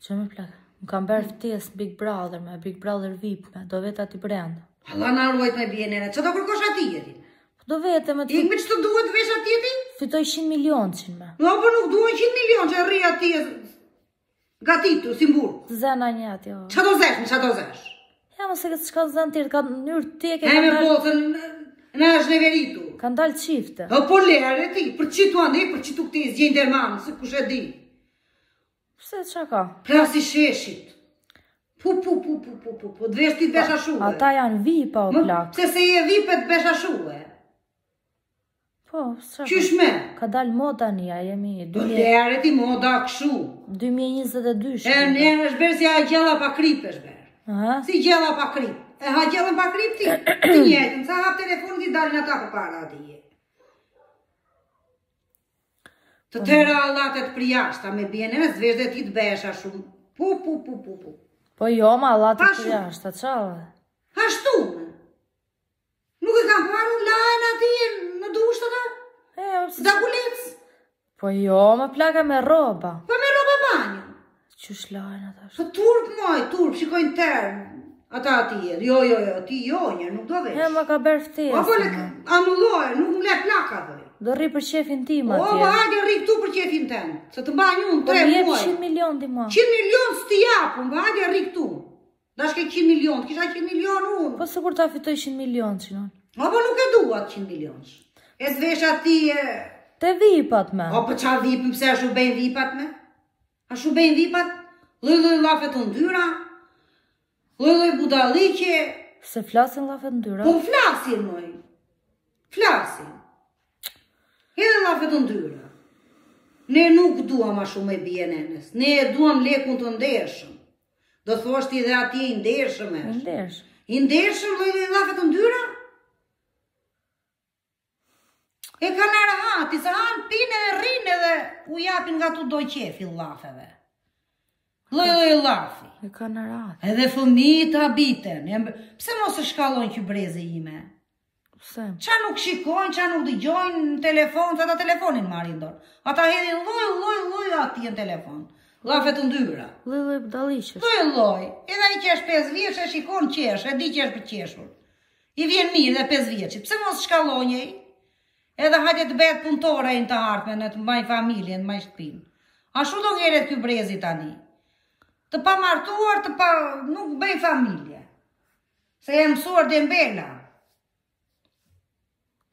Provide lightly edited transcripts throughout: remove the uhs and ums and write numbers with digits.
Që me plak? Më kam bërë ftesë Big Brother me Big Brother VIP me, do vetë ati brenda. Allah na ruajt me bje nene, që do kërkosh ati jeti? Do vetë me të... Ikme që të duhet vesh ati jeti? Fitoj 100 milion që me. No, po nuk duhet 100 milion që rri ati gatitu, si mburë. Zena një ati, jo. Qa do zesh, me qa do zesh? Ja, më se këtë qka zënë tjerë, ka njërë tjeke... E me botën, në është neveritu. Ka ndalë qifte. Po lere ti, për qitu andi, për qitu këti, zgjende manë, se kush e di. Pse qa ka? Plasi sheshit. Pu, dvesh ti të besha shuhe. Ata janë vipa o plak. Pse se je vipet të besha shuhe. Po, qa ka? Qysh me? Ka dalë moda një, jemi... Po lere ti moda këshu. 2022 E në është berë si a gjella pa krip është berë. Si gjella pa krip. E ha gjellën pa krip ti? Ti njetën, sa hap telefonin ti dalin ata për para ati je. Të tëra allatet për jashta me bjene, në zvesh dhe ti të besha shumë. Pu. Po jo, ma allatet për jashta, qave? Ashtu me. Nuk e kam parë lajnë ati në dushtë ata? Zakulec? Po jo, me plaka me roba. Po me roba banjë. Qysh lajnë ata? Po turp moj, turp, shikojnë termë. Ata ati e, jo, ti jo një, nuk do vesh. E, ma ka berë ftesë. Po anulloj, nuk më le plaka dhe. Do rri për qefin tim atje. O, hajde rri këtu për qefin ten. Se të mba një unë 3 muaj. Po më jep 100 milion di ma. 100 milion s'ti japun, hajde rri këtu. Da shke 100 milion, kisha 100 milion unë. Po se kur ta fitoj 100 milion që në? O, po nuk e duat 100 milion. E zvesh ati e... Te vipat me. O, po qa vipin, pse a shu bejn vipat me? A shu bejn vipat? Lëj lafet të ndyra. Lëj budaliqe. Se flasin lafet ndyra? Po flasin, moj. Flasin. Edhe lafet të ndyra. Ne nuk duam a shumë e bje nenës. Ne duam lekun të ndershëm. Do thosht i dhe ati i ndershëm e është. Ndershëm. I ndershëm lëj lafet të ndyra? E ka në rahati, se hanë pinë dhe rinë edhe u japin nga tu doj qefi lafeve. Lëj lafi. E ka në rahati. Edhe fëmi të habiten. Pse mos e shkallojnë që breze ime? Pse? Qa nuk shikojnë, qa nuk dëgjojnë në telefon, se ata telefonin marin dorë. Ata hedhin loj ati në telefon. Lafet të ndyra. Lëj budaliqesh. Loj. Edhe i qesh 5 vjeç e shikon qesh, e di qesh për qeshur. I vjen mirë dhe 5 vjeçit. Pse mos shkallojnë e? Edhe hajde të betë punëtore e në të hartme, në të mbaj familje, në mbaj shtëpin. Ashtu do ngeret kjo brezi tani. Të pa martuar, të pa... nuk bëj familje. Se e mësuar dhe mbela.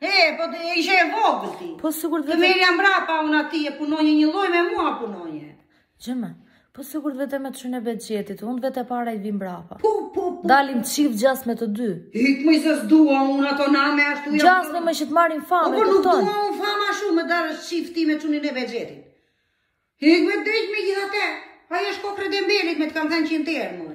Po të ishe e vogël ti. Po sigur të merja mbrapa unë ati e punonje një loj me mua punonje. Gjëme, po sigur vete me të shune budgetit, unë vete para i vim mbrapa. Po. Dalim qift gjas me të dy. Hikë më i se s'dua unë ato name ashtu... Gjas me që të marim fame, po nuk dua unë fama shumë me darë qifti me qunin e budgetit. Hikë me drejt me gjithate. Aja shko kredembelit me të kam thënë 100 terë, moj.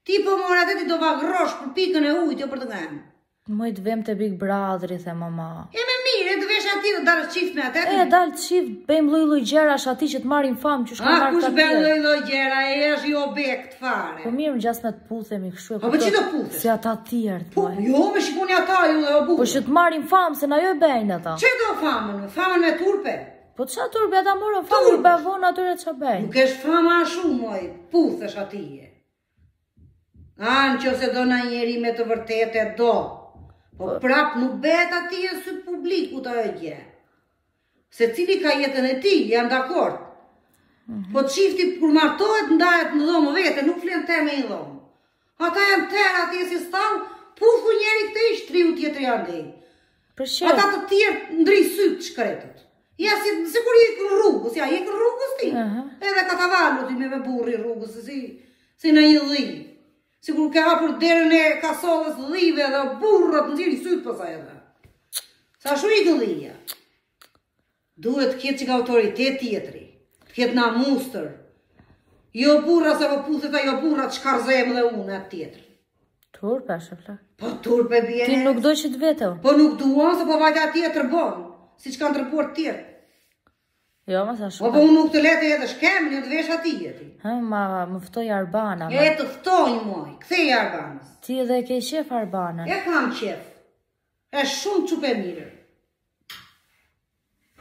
Ti po mora dhe ti do vagrosh për pikën e ujtë jo për të gëmë. Moj të vem të Big Brother, i the mama. E me mire, të vesh ati dhe darës qift me atë. E, dalë qift, bëjmë loj gjerash ati që të marim famë që shka marrë të kush bën loj gjera, e është jo bekt fare. Po mirë më gjas me të puthemi kështu e po që do puthesh? Si ata tjertë, po. Jo, me shikoni ata ju dhe o buë. Po që të marim famë, se na jo e bejnë ata. Që do famën? Famën me turpe? Po qa turpe, ata morën famë, i bevon atyre që bejnë. Nuk esh fama shumë, moj, puthesh atije. Anë që se do na njeri me të vërtete do. Po prap nuk bet atije së publiku të e gje. Se cili ka jetën e ti, janë dakord. Po qifti kur martohet, ndajet në dhomë vete, nuk flenë te me i dhomë. Ata janë tërë atje si stavë, puthu njeri këte ishtë triu tjetër janë dhe. Ata të tjerë ndri sytë shkretët. Ja, si kur jekën rrugës, ja, jekën rrugës ti. Edhe ka të valu ti me burri rrugës, si në një dhi. Si kur ka hapur derën e kasollës dhive dhe burrat në ziri sytë pësa edhe. Sa shu i gëllija. Duhet të kjetë që ka autoritet tjetëri. Të kjetë na mustër. Jo burra se po puthet a jo burra të shkarzem dhe unë atë tjetër. Turpe, shëfla. Po turpe bjene. Ti nuk do që të vete. Po nuk duan se po vajta tjetër bonë. Si që kanë të rëport tjetër. Jo, ma sa shumë. Po unë nuk të lete edhe shkemë, një të vesh ati jeti. Ma më ftoj Arbana. E të ftoj moj, kthej Arbanës. Ti edhe ke qef Arbanën. E kam qef. E shumë qupe mirë.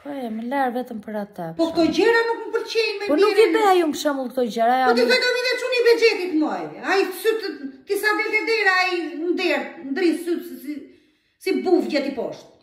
Po më lërë vetëm për atë. Po këto gjëra nuk më pëlqejnë me Po nuk i beja ju më shembull këto gjëra. Po ti thoj do vite çuni buxhetit moj. Ai syt ti sa del te dera ai ndër, ndri syt si bufgjet i poshtë.